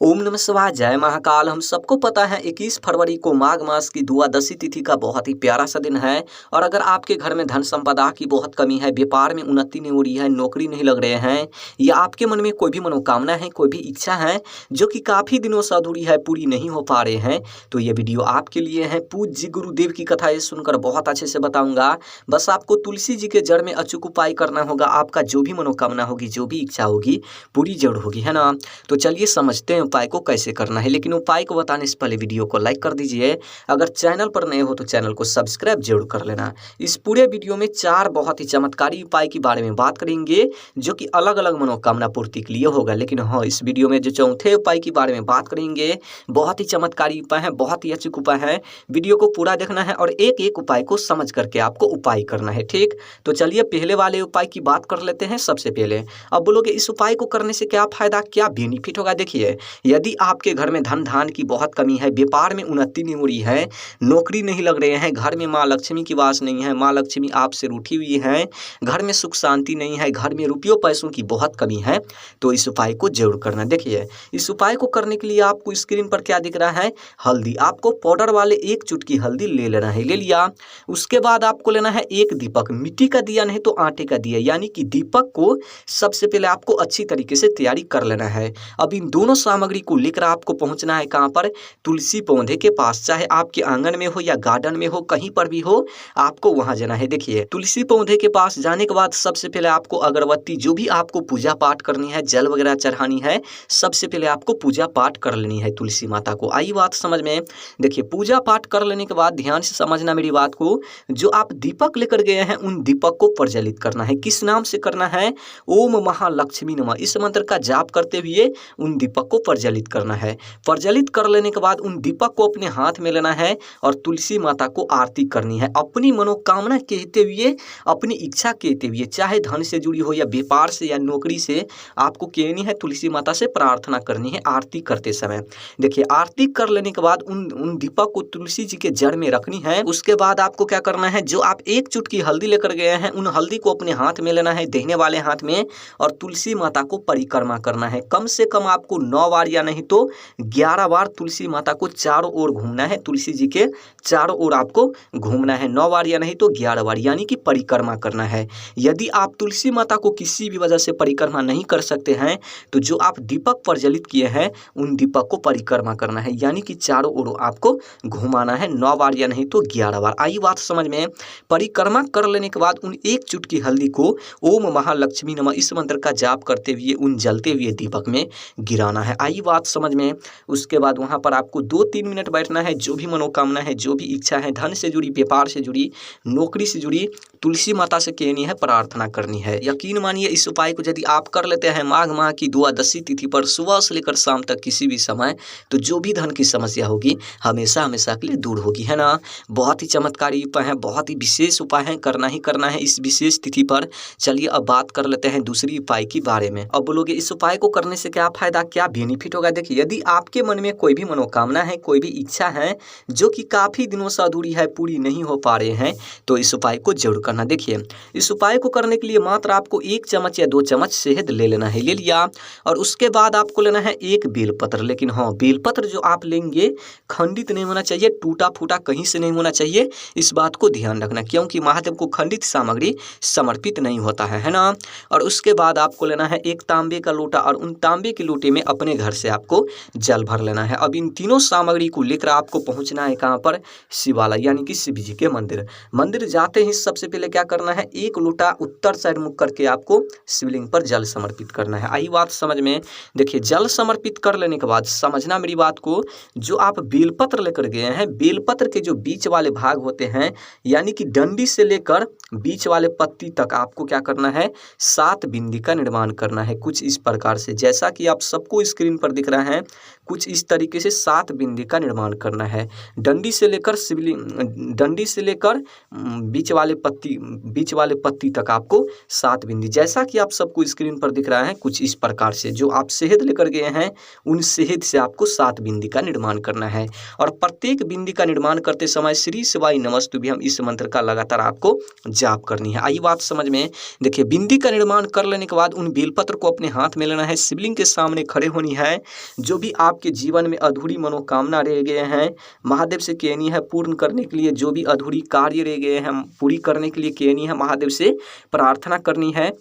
ओम नमः शिवाय, जय महाकाल। हम सबको पता है 21 फरवरी को माघ मास की द्वादशी तिथि का बहुत ही प्यारा सा दिन है। और अगर आपके घर में धन संपदा की बहुत कमी है, व्यापार में उन्नति नहीं हो रही है, नौकरी नहीं लग रहे हैं, या आपके मन में कोई भी मनोकामना है, कोई भी इच्छा है जो कि काफ़ी दिनों से अधूरी है, पूरी नहीं हो पा रहे हैं, तो ये वीडियो आपके लिए है। पूज्य गुरुदेव की कथा ये सुनकर बहुत अच्छे से बताऊंगा। बस आपको तुलसी जी के जड़ में अचूक उपाय करना होगा। आपका जो भी मनोकामना होगी, जो भी इच्छा होगी, पूरी जड़ होगी, है ना। तो चलिए समझते हैं उपाय को कैसे करना है। लेकिन उपाय को बताने से पहले वीडियो को लाइक कर दीजिए। अगर चैनल पर नए हो तो चैनल को सब्सक्राइब जरूर कर लेना। इस पूरे वीडियो में 4 बहुत ही चमत्कारी उपाय के बारे में बात करेंगे जो कि अलग अलग मनोकामना पूर्ति के लिए होगा। लेकिन हाँ, इस वीडियो में जो चौथे उपाय के बारे में बात करेंगे, बहुत ही चमत्कारी उपाय है, बहुत ही अचूक उपाय है। वीडियो को पूरा देखना है और एक एक उपाय को समझ करके आपको उपाय करना है, ठीक। तो चलिए पहले वाले उपाय की बात कर लेते हैं। सबसे पहले अब बोलोगे इस उपाय को करने से क्या फायदा, क्या बेनिफिट होगा। देखिए, यदि आपके घर में धन धान की बहुत कमी है, व्यापार में उन्नति नहीं हो रही है, नौकरी नहीं लग रहे हैं, घर में माँ लक्ष्मी की वास नहीं है, माँ लक्ष्मी आपसे रूठी हुई है, घर में सुख शांति नहीं है, घर में रुपयों पैसों की बहुत कमी है, तो इस उपाय को जरूर करना। देखिए, इस उपाय को करने के लिए आपको स्क्रीन पर क्या दिख रहा है, हल्दी। आपको पाउडर वाले 1 चुटकी हल्दी ले लेना है, ले लिया। उसके बाद आपको लेना है 1 दीपक, मिट्टी का दिया नहीं तो आटे का दिया, यानी कि दीपक को सबसे पहले आपको अच्छी तरीके से तैयारी कर लेना है। अब इन दोनों सामग्री को लेकर आपको पहुंचना है कहाँ पर, तुलसी पौधे के पास। चाहे आपके आंगन में हो या गार्डन में हो, कहीं पर भी हो, आपको वहां जाना है। देखिए, तुलसी पौधे के पास जाने के बाद सबसे पहले आपको अगरबत्ती, जो भी आपको पूजा पाठ करनी है, जल वगैरह चढ़ानी है, सबसे पहले आपको पूजा पाठ कर लेनी है तुलसी माता को। आई बात समझ में। देखिए, पूजा पाठ कर लेने के बाद ध्यान से समझना मेरी बात को, जो आप दीपक लेकर गए हैं उन दीपक को प्रज्वलित करना है। किस नाम से करना है, ओम महालक्ष्मी नमः, इस मंत्र का जाप करते हुए उन दीपक को प्रज्वलित करना है। प्रज्वलित कर लेने के बाद उन दीपक को अपने हाथ में लेना है और तुलसी माता को आरती करनी है। अपनी मनोकामना कहते हुए, अपनी इच्छा कहते हुए, चाहे धन से जुड़ी हो या व्यापार से या नौकरी से, आपको कहनी है, तुलसी माता से प्रार्थना करनी है आरती करते समय। देखिए, आरती कर लेने के बाद उन दीपक को तुलसी जी के जड़ में रखनी है। उसके बाद आपको क्या करना है, जो आप 1 चुटकी हल्दी लेकर गए हैं, उन हल्दी को अपने हाथ में लेना है, दाहिने वाले हाथ में, और तुलसी माता को परिक्रमा करना है। कम से कम आपको 9 बार या नहीं तो 11 बार तुलसी माता को चारों ओर घूमना है। तुलसी जी के चारों ओर आपको घूमना है, 9 बार या नहीं तो 11 बार, यानी कि परिक्रमा करना है। यदि आप तुलसी माता को किसी भी वजह से परिक्रमा नहीं कर सकते हैं, तो जो आप दीपक प्रज्वलित किए हैं उन दीपक को परिक्रमा करना है, यानी कि चारों ओर आपको घुमाना है, 9 बार या नहीं तो 11 बार। आई बात समझ में। परिक्रमा कर लेने के बाद उन 1 चुटकी हल्दी को ओम महालक्ष्मी नमः इस मंत्र का जाप करते हुए उन जलते हुए दीपक में गिराना है। आई बात समझ में। उसके बाद वहां पर आपको 2-3 मिनट बैठना है। जो भी मनोकामना है, जो भी इच्छा है, धन से जुड़ी, व्यापार से जुड़ी, नौकरी से जुड़ी, तुलसी माता से कहनी है, प्रार्थना करनी है। यकीन मानिए, इस उपाय को यदि आप कर लेते हैं माघ माह की द्वादशी तिथि पर सुबह से लेकर शाम तक किसी भी समय, तो जो भी धन की समस्या होगी हमेशा हमेशा के लिए दूर होगी, है ना। बहुत ही चमत्कारी उपाय है, बहुत ही विशेष उपाय है, करना ही करना है इस विशेष तिथि पर। चलिए अब बात कर लेते हैं दूसरी उपाय के बारे में। अब बोलोगे इस उपाय को करने से क्या फायदा, क्या बेनिफिट होगा। देखिए, यदि आपके मन में कोई भी मनोकामना है, कोई भी इच्छा है जो कि काफी दिनों से अधूरी है, पूरी नहीं हो पा रहे हैं, तो इस उपाय को जरूर करना। देखिए, इस उपाय को करने के लिए मात्र आपको 1 चम्मच या 2 चम्मच शहद ले लेना है, ले लिया। और उसके बाद आपको लेना है 1 बेलपत्र। लेकिन हाँ, बेलपत्र जो आप लेंगे खंडित नहीं होना चाहिए, टूटा फूटा कहीं से नहीं होना चाहिए, इस बात को ध्यान रखना, क्योंकि महादेव को खंडित सामग्री समर्पित नहीं होता है ना। और उसके बाद आपको लेना है 1 तांबे का लोटा, और उन तांबे के लोटे में अपने घर से आपको जल भर लेना है। अब इन तीनों सामग्री को लेकर आपको पहुंचना है कहाँ पर, शिवालय, यानी कि शिव जी के मंदिर। मंदिर जाते ही सबसे पहले क्या करना है, 1 लोटा उत्तर साइड मुख करके आपको शिवलिंग पर जल समर्पित करना है। आई बात समझ में। देखिए, जल समर्पित कर लेने के बाद समझना मेरी बात को, जो आप बेलपत्र लेकर गए हैं, बेलपत्र के जो बीच वाले भाग होते हैं, यानी कि डंडी से लेकर बीच वाले पत्ती तक आपको क्या करना है, 7 बिंदी का निर्माण करना है। कुछ इस प्रकार से, जैसा कि आप सबको स्क्रीन पर दिख रहा है, कुछ इस तरीके से 7 बिंदी का निर्माण करना है। डंडी से लेकर शिवलिंग, डंडी से लेकर बीच वाले पत्ती तक आपको 7 बिंदी, जैसा कि आप सबको स्क्रीन पर दिख रहा है कुछ इस प्रकार से। जो आप शहद लेकर गए हैं उन शहद से आपको 7 बिंदी का निर्माण करना है। और प्रत्येक बिंदी का निर्माण करते समय श्री शिवाय नमस्तुभ्यम इस मंत्र का लगातार आपको जाप करनी है। आई बात समझ में। देखिए, बिंदी का निर्माण कर लेने के बाद उन बेलपत्र को अपने हाथ में लेना है, शिवलिंग के सामने खड़े होनी है। जो भी आपके जीवन में अधूरी मनोकामना रह गए हैं महादेव से कहनी है पूर्ण करने के लिए, जो भी अधूरी कार्य रह गए हैं पूरी करने के लिए कहनी है, महादेव से प्रार्थना करनी है।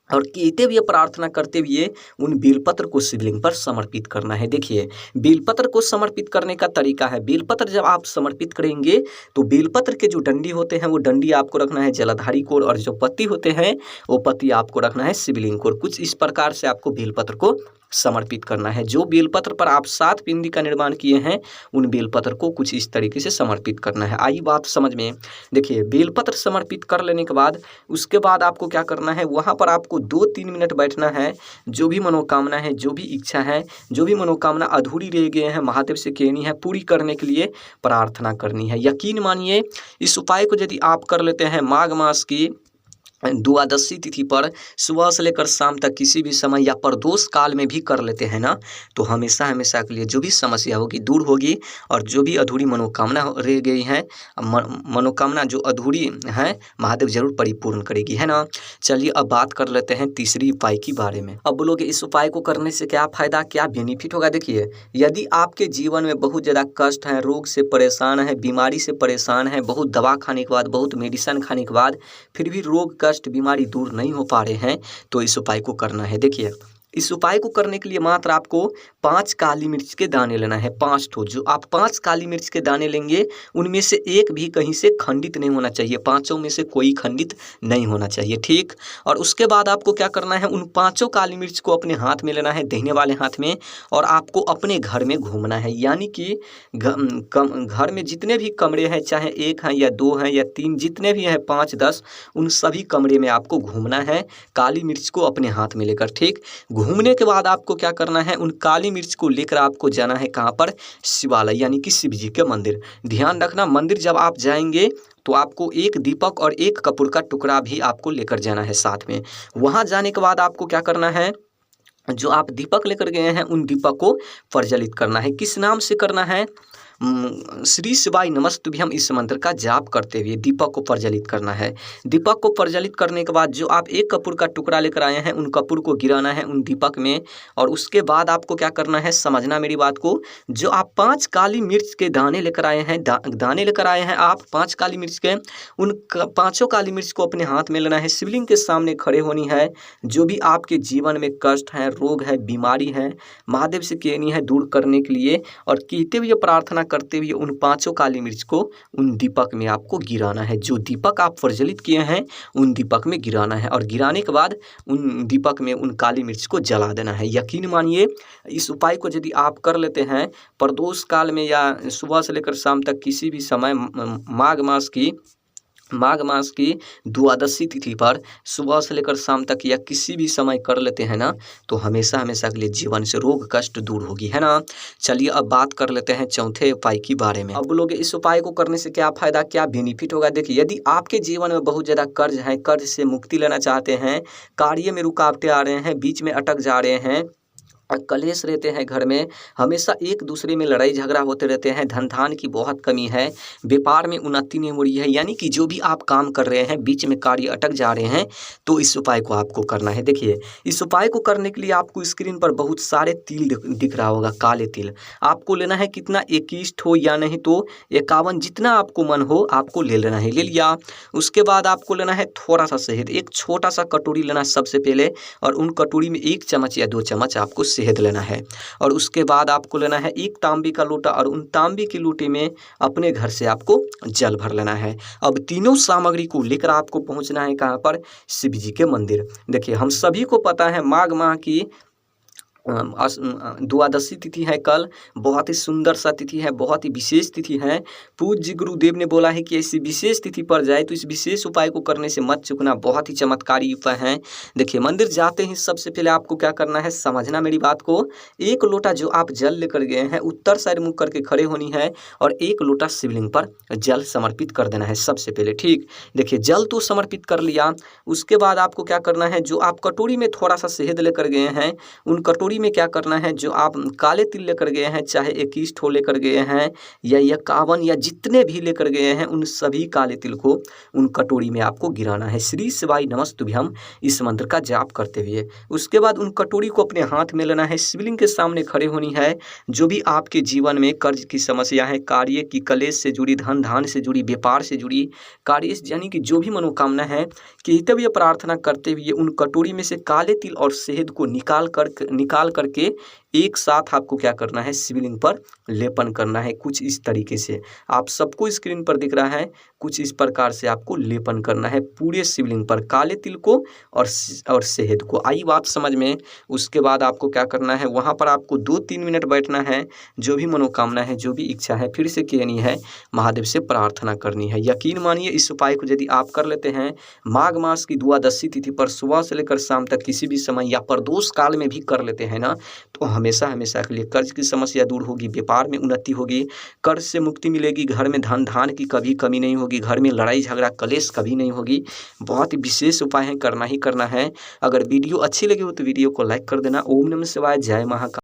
और कहते हुए प्रार्थना करते हुए उन बेलपत्र को शिवलिंग पर समर्पित करना है। देखिए, बेलपत्र को समर्पित करने का तरीका है, बेलपत्र जब आप समर्पित करेंगे तो बेलपत्र के जो डंडी होते हैं वो डंडी आपको रखना है जलाधारी कोर, और जो पत्ती होते हैं वो पत्ती आपको रखना है शिवलिंग कोर। कुछ इस प्रकार से आपको बेलपत्र को समर्पित करना है। जो बेलपत्र पर आप 7 बिंदी का निर्माण किए हैं उन बेलपत्र को कुछ इस तरीके से समर्पित करना है। आई बात समझ में। देखिए, बेलपत्र समर्पित कर लेने के बाद उसके बाद आपको क्या करना है, वहाँ पर आपको 2-3 मिनट बैठना है। जो भी मनोकामना है, जो भी इच्छा है, जो भी मनोकामना अधूरी रह गए हैं महादेव से कहनी है, पूरी करने के लिए प्रार्थना करनी है। यकीन मानिए, इस उपाय को यदि आप कर लेते हैं माघ मास की द्वादशी तिथि पर सुबह से लेकर शाम तक किसी भी समय या प्रदोष काल में भी कर लेते हैं ना, तो हमेशा हमेशा के लिए जो भी समस्या होगी दूर होगी, और जो भी अधूरी मनोकामना रह गई है, मनोकामना जो अधूरी है महादेव जरूर परिपूर्ण करेगी, है ना। चलिए अब बात कर लेते हैं तीसरी उपाय के बारे में। अब बोलोगे इस उपाय को करने से क्या फ़ायदा, क्या बेनिफिट होगा। देखिए, यदि आपके जीवन में बहुत ज़्यादा कष्ट है, रोग से परेशान है, बीमारी से परेशान है, बहुत दवा खाने के बाद, बहुत मेडिसिन खाने के बाद फिर भी रोग कष्ट बीमारी दूर नहीं हो पा रहे हैं, तो इस उपाय को करना है। देखिए, इस उपाय को करने के लिए मात्र आपको 5 काली मिर्च के दाने लेना है, 5 ठो। जो आप 5 काली मिर्च के दाने लेंगे उनमें से एक भी कहीं से खंडित नहीं होना चाहिए, 5 में से कोई खंडित नहीं होना चाहिए, ठीक। और उसके बाद आपको क्या करना है, उन 5 काली मिर्च को अपने हाथ में लेना है, दाहिने वाले हाथ में, और आपको अपने घर में घूमना है। यानी कि घर में जितने भी कमरे हैं, चाहे 1 हैं या 2 हैं या 3, जितने भी हैं 5-10, उन सभी कमरे में आपको घूमना है काली मिर्च को अपने हाथ में लेकर, ठीक। घूमने के बाद आपको क्या करना है, उन काली मिर्च को लेकर आपको जाना है कहाँ पर, शिवालय यानी कि शिव जी के मंदिर। ध्यान रखना, मंदिर जब आप जाएंगे तो आपको एक दीपक और एक कपूर का टुकड़ा भी आपको लेकर जाना है साथ में। वहाँ जाने के बाद आपको क्या करना है, जो आप दीपक लेकर गए हैं उन दीपक को प्रज्वलित करना है। किस नाम से करना है, श्री शिवाय नमस्तुभ्यम इस मंत्र का जाप करते हुए दीपक को प्रज्वलित करना है। दीपक को प्रज्वलित करने के बाद जो आप एक कपूर का टुकड़ा लेकर आए हैं उन कपूर को गिराना है उन दीपक में। और उसके बाद आपको क्या करना है, समझना मेरी बात को, जो आप 5 काली मिर्च के दाने लेकर आए हैं, दाने लेकर आए हैं आप 5 काली मिर्च के, उन 5 काली मिर्च को अपने हाथ में लेना है, शिवलिंग के सामने खड़े होनी है। जो भी आपके जीवन में कष्ट है, रोग है, बीमारी है, महादेव से कहनी है दूर करने के लिए, और कहते हुए प्रार्थना करते हुए उन 5 काली मिर्च को उन दीपक में आपको गिराना है। जो दीपक आप प्रज्वलित किए हैं उन दीपक में गिराना है, और गिराने के बाद उन दीपक में उन काली मिर्च को जला देना है। यकीन मानिए, इस उपाय को यदि आप कर लेते हैं प्रदोष काल में या सुबह से लेकर शाम तक किसी भी समय माघ मास की द्वादशी तिथि पर सुबह से लेकर शाम तक या किसी भी समय कर लेते हैं ना, तो हमेशा हमेशा के लिए जीवन से रोग कष्ट दूर होगी, है ना। चलिए अब बात कर लेते हैं चौथे उपाय के बारे में। अब बोलोगे इस उपाय को करने से क्या फ़ायदा, क्या बेनिफिट होगा। देखिए, यदि आपके जीवन में बहुत ज़्यादा कर्ज है, कर्ज से मुक्ति लेना चाहते हैं, कार्य में रुकावटें आ रहे हैं, बीच में अटक जा रहे हैं, कलेश रहते हैं घर में, हमेशा एक दूसरे में लड़ाई झगड़ा होते रहते हैं, धन धान की बहुत कमी है, व्यापार में उन्नति नहीं हो रही है, यानी कि जो भी आप काम कर रहे हैं बीच में कार्य अटक जा रहे हैं, तो इस उपाय को आपको करना है। देखिए, इस उपाय को करने के लिए आपको स्क्रीन पर बहुत सारे तिल दिख रहा होगा, काले तिल। आपको लेना है कितना, 21 ठो या नहीं तो 51, जितना आपको मन हो आपको ले लेना है। ले लिया, उसके बाद आपको लेना है थोड़ा सा शहद, एक छोटा सा कटोरी लेना सबसे पहले, और उन कटोरी में 1 चम्मच या 2 चम्मच आपको शहद लेना है। और उसके बाद आपको लेना है 1 तांबे का लोटा, और उन तांबे के लोटे में अपने घर से आपको जल भर लेना है। अब तीनों सामग्री को लेकर आपको पहुंचना है कहाँ पर, शिव जी के मंदिर। देखिए, हम सभी को पता है माघ माह की द्वादशी तिथि है कल, बहुत ही सुंदर सा तिथि है, बहुत ही विशेष तिथि है। पूज्य गुरुदेव ने बोला है कि ऐसी विशेष तिथि पर जाए तो इस विशेष उपाय को करने से मत चूकना, बहुत ही चमत्कारी उपाय है। देखिए मंदिर जाते ही सबसे पहले आपको क्या करना है, समझना मेरी बात को। एक लोटा जो आप जल लेकर गए हैं उत्तर साइड मुख करके खड़े होनी है और एक लोटा शिवलिंग पर जल समर्पित कर देना है सबसे पहले। ठीक, देखिए जल तो समर्पित कर लिया, उसके बाद आपको क्या करना है, जो आप कटोरी में थोड़ा सा शहद लेकर गए हैं उन कटोरी में क्या करना है, जो आप काले तिल लेकर गए हैं, चाहे 21 ठो लेकर गए हैं या 51 या जितने भी लेकर गए हैं, उन सभी काले तिल को उन कटोरी में आपको गिराना है श्री शिवाय नमस्तुभ्यम इस मंत्र का जाप करते हुए। उसके बाद उन कटोरी को अपने हाथ में लेना है, शिवलिंग के सामने खड़े होनी है। जो भी आपके जीवन में कर्ज की समस्या है, कार्य की, कलेश से जुड़ी, धन धान से जुड़ी, व्यापार से जुड़ी, कार्य यानी कि जो भी मनोकामना है, कहते प्रार्थना करते हुए उन कटोरी में से काले तिल और शहद को निकाल करके एक साथ आपको क्या करना है, शिवलिंग पर लेपन करना है। कुछ इस तरीके से आप सबको स्क्रीन पर दिख रहा है, कुछ इस प्रकार से आपको लेपन करना है पूरे शिवलिंग पर, काले तिल को और शहद को। आई बात समझ में। उसके बाद आपको क्या करना है, वहाँ पर आपको 2-3 मिनट बैठना है, जो भी मनोकामना है, जो भी इच्छा है, फिर से कहनी है, महादेव से प्रार्थना करनी है। यकीन मानिए इस उपाय को यदि आप कर लेते हैं, माघ मास की द्वादशी तिथि पर सुबह से लेकर शाम तक किसी भी समय या प्रदोष काल में भी कर लेते हैं ना, तो हमेशा हमेशा के लिए कर्ज की समस्या दूर होगी, व्यापार में उन्नति होगी, कर्ज से मुक्ति मिलेगी, घर में धन धान की कभी कमी नहीं होगी, घर में लड़ाई झगड़ा कलेश कभी नहीं होगी। बहुत ही विशेष उपाय है, करना ही करना है। अगर वीडियो अच्छी लगी हो तो वीडियो को लाइक कर देना। ओम नमः शिवाय, जय महाकाल।